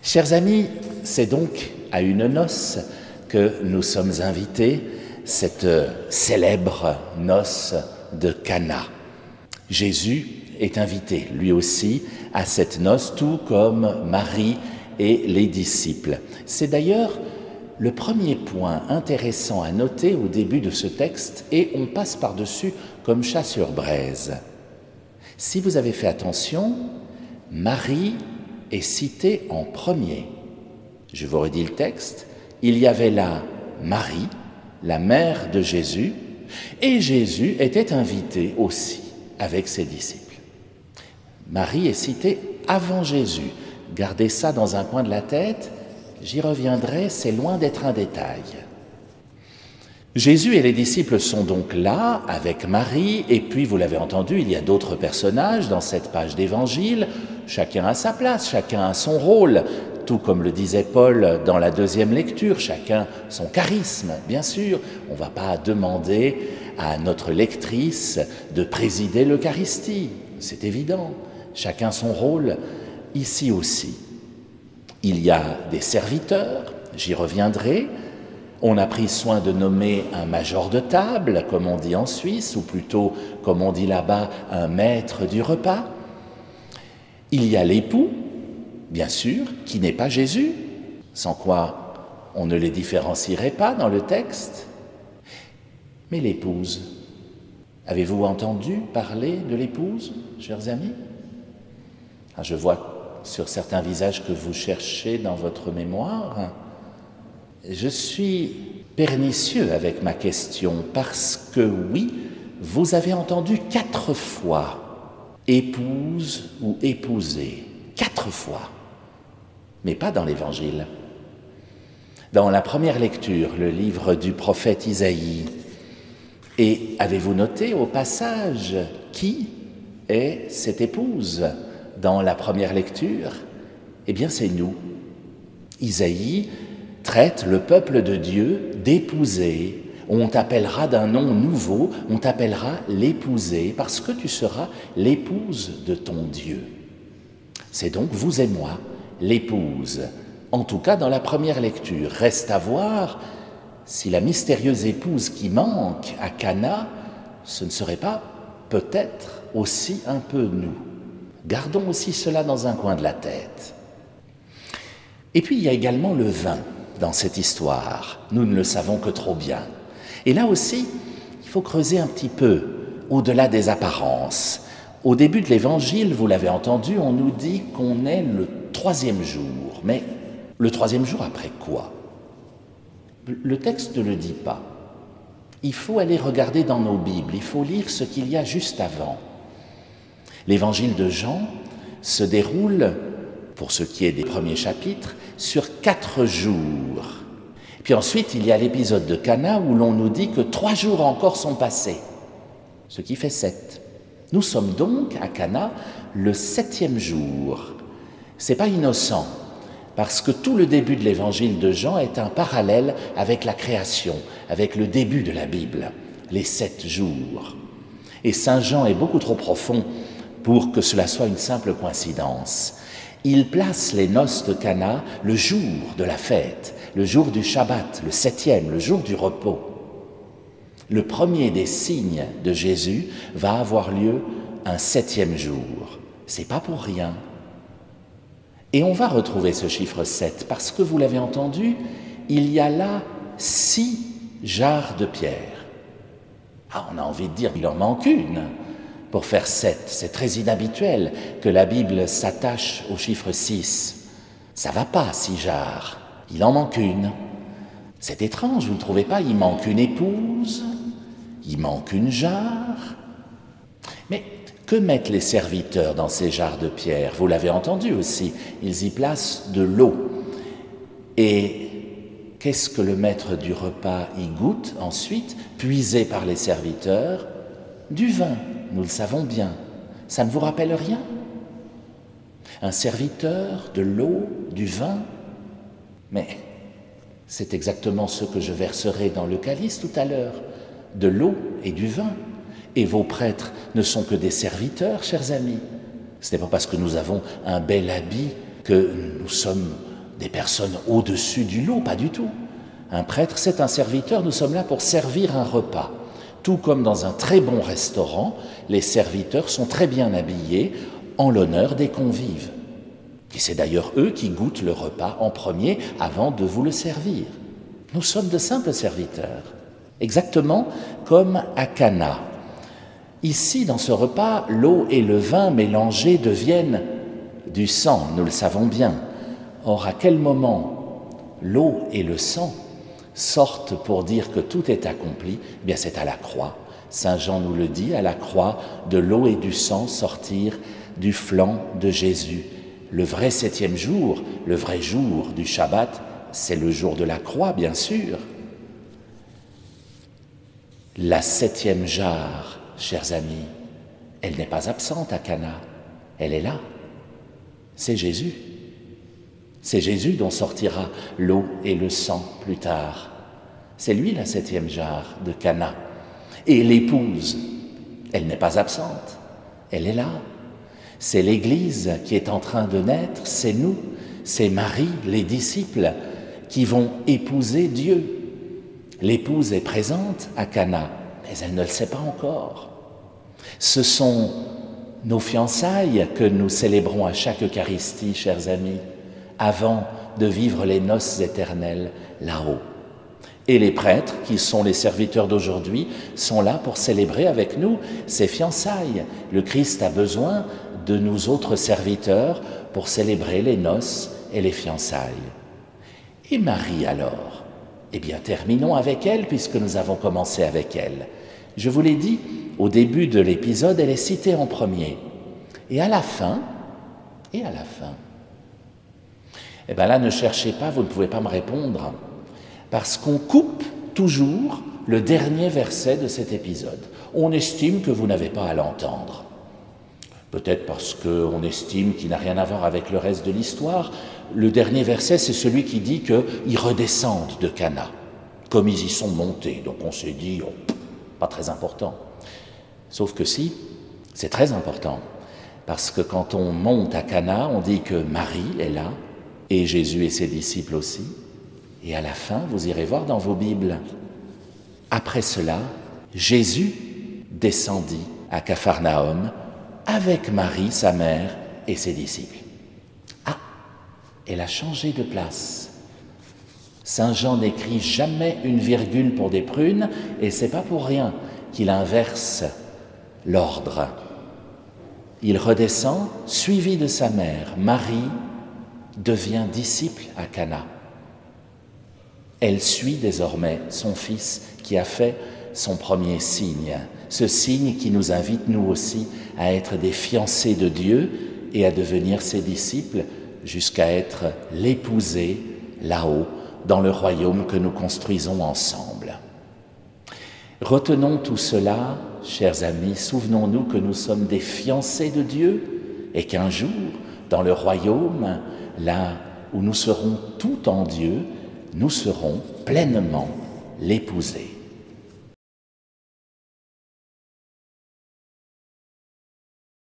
Chers amis, c'est donc à une noce que nous sommes invités, cette célèbre noce de Cana. Jésus est invité, lui aussi, à cette noce, tout comme Marie et les disciples. C'est d'ailleurs le premier point intéressant à noter au début de ce texte, et on passe par-dessus comme chat sur braise. Si vous avez fait attention, Marie est citée en premier. Je vous redis le texte. Il y avait là Marie, la mère de Jésus, et Jésus était invité aussi avec ses disciples. Marie est citée avant Jésus. Gardez ça dans un coin de la tête, j'y reviendrai, c'est loin d'être un détail. Jésus et les disciples sont donc là avec Marie, et puis vous l'avez entendu, il y a d'autres personnages dans cette page d'évangile, chacun a sa place, chacun a son rôle, tout comme le disait Paul dans la deuxième lecture, chacun son charisme, bien sûr. On ne va pas demander à notre lectrice de présider l'Eucharistie, c'est évident, chacun son rôle, ici aussi. Il y a des serviteurs, j'y reviendrai. On a pris soin de nommer un major de table, comme on dit en Suisse, ou plutôt, comme on dit là-bas, un maître du repas. Il y a l'époux, bien sûr, qui n'est pas Jésus, sans quoi on ne les différencierait pas dans le texte. Mais l'épouse, avez-vous entendu parler de l'épouse, chers amis? Je vois sur certains visages que vous cherchez dans votre mémoire. Je suis pernicieux avec ma question parce que oui, vous avez entendu 4 fois épouse ou épousé, 4 fois, mais pas dans l'Évangile. Dans la première lecture, le livre du prophète Isaïe, et avez-vous noté au passage qui est cette épouse dans la première lecture? Eh bien, c'est nous. Isaïe traite le peuple de Dieu d'épouser. On t'appellera d'un nom nouveau, on t'appellera l'épousée, parce que tu seras l'épouse de ton Dieu. C'est donc vous et moi, l'épouse. En tout cas, dans la première lecture, reste à voir si la mystérieuse épouse qui manque à Cana, ce ne serait pas peut-être aussi un peu nous. Gardons aussi cela dans un coin de la tête. Et puis il y a également le vin dans cette histoire. Nous ne le savons que trop bien. Et là aussi, il faut creuser un petit peu au-delà des apparences. Au début de l'Évangile, vous l'avez entendu, on nous dit qu'on est le 3e jour. Mais le 3e jour après quoi? Le texte ne le dit pas. Il faut aller regarder dans nos Bibles, il faut lire ce qu'il y a juste avant. L'Évangile de Jean se déroule, pour ce qui est des premiers chapitres, sur 4 jours. Puis ensuite, il y a l'épisode de Cana où l'on nous dit que 3 jours encore sont passés, ce qui fait 7. Nous sommes donc à Cana le 7e jour. C'est pas innocent, parce que tout le début de l'évangile de Jean est un parallèle avec la création, avec le début de la Bible, les 7 jours. Et Saint Jean est beaucoup trop profond pour que cela soit une simple coïncidence. Il place les noces de Cana le jour de la fête, le jour du Shabbat, le 7e, le jour du repos. Le premier des signes de Jésus va avoir lieu un 7e jour. C'est pas pour rien. Et on va retrouver ce chiffre 7 parce que vous l'avez entendu, il y a là 6 jarres de pierre. On a envie de dire, il en manque une. Pour faire 7, c'est très inhabituel que la Bible s'attache au chiffre 6. Ça va pas, 6 jarres. Il en manque une. C'est étrange, vous ne trouvez pas? Il manque une épouse, il manque une jarre. Mais que mettent les serviteurs dans ces jarres de pierre? Vous l'avez entendu aussi, ils y placent de l'eau. Et qu'est-ce que le maître du repas y goûte ensuite, puisé par les serviteurs? Du vin. Nous le savons bien. Ça ne vous rappelle rien? Un serviteur, de l'eau, du vin? Mais c'est exactement ce que je verserai dans le calice tout à l'heure, de l'eau et du vin. Et vos prêtres ne sont que des serviteurs, chers amis. Ce n'est pas parce que nous avons un bel habit que nous sommes des personnes au-dessus du lot, pas du tout. Un prêtre, c'est un serviteur, nous sommes là pour servir un repas. Tout comme dans un très bon restaurant, les serviteurs sont très bien habillés en l'honneur des convives. Et c'est d'ailleurs eux qui goûtent le repas en premier avant de vous le servir. Nous sommes de simples serviteurs, exactement comme à Cana. Ici, dans ce repas, l'eau et le vin mélangés deviennent du sang, nous le savons bien. Or, à quel moment l'eau et le sang sortent pour dire que tout est accompli? Eh bien, c'est à la croix. Saint Jean nous le dit, à la croix, de l'eau et du sang sortir du flanc de Jésus. Le vrai 7e jour, le vrai jour du Shabbat, c'est le jour de la croix, bien sûr. La 7e jarre, chers amis, elle n'est pas absente à Cana, elle est là. C'est Jésus. C'est Jésus dont sortira l'eau et le sang plus tard. C'est lui la 7e jarre de Cana. Et l'épouse, elle n'est pas absente, elle est là. C'est l'Église qui est en train de naître, c'est nous, c'est Marie, les disciples, qui vont épouser Dieu. L'épouse est présente à Cana, mais elle ne le sait pas encore. Ce sont nos fiançailles que nous célébrons à chaque Eucharistie, chers amis, avant de vivre les noces éternelles là-haut. Et les prêtres, qui sont les serviteurs d'aujourd'hui, sont là pour célébrer avec nous ces fiançailles. Le Christ a besoin de nous autres serviteurs pour célébrer les noces et les fiançailles. Et Marie alors? Eh bien, terminons avec elle, puisque nous avons commencé avec elle. Je vous l'ai dit, au début de l'épisode, elle est citée en premier. Et à la fin, eh bien là, ne cherchez pas, vous ne pouvez pas me répondre, parce qu'on coupe toujours le dernier verset de cet épisode. On estime que vous n'avez pas à l'entendre. Peut-être parce qu'on estime qu'il n'a rien à voir avec le reste de l'histoire. Le dernier verset, c'est celui qui dit qu'ils redescendent de Cana, comme ils y sont montés. Donc on s'est dit, oh, pas très important. Sauf que si, c'est très important. Parce que quand on monte à Cana, on dit que Marie est là, et Jésus et ses disciples aussi. Et à la fin, vous irez voir dans vos Bibles. Après cela, Jésus descendit à Capharnaüm avec Marie, sa mère, et ses disciples. Ah, elle a changé de place. Saint Jean n'écrit jamais une virgule pour des prunes, et c'est pas pour rien qu'il inverse l'ordre. Il redescend, suivi de sa mère. Marie devient disciple à Cana. Elle suit désormais son fils qui a fait son premier signe, ce signe qui nous invite nous aussi à être des fiancés de Dieu et à devenir ses disciples jusqu'à être l'épousée là-haut dans le royaume que nous construisons ensemble. Retenons tout cela, chers amis, souvenons-nous que nous sommes des fiancés de Dieu et qu'un jour, dans le royaume, là où nous serons tout en Dieu, nous serons pleinement l'épousée.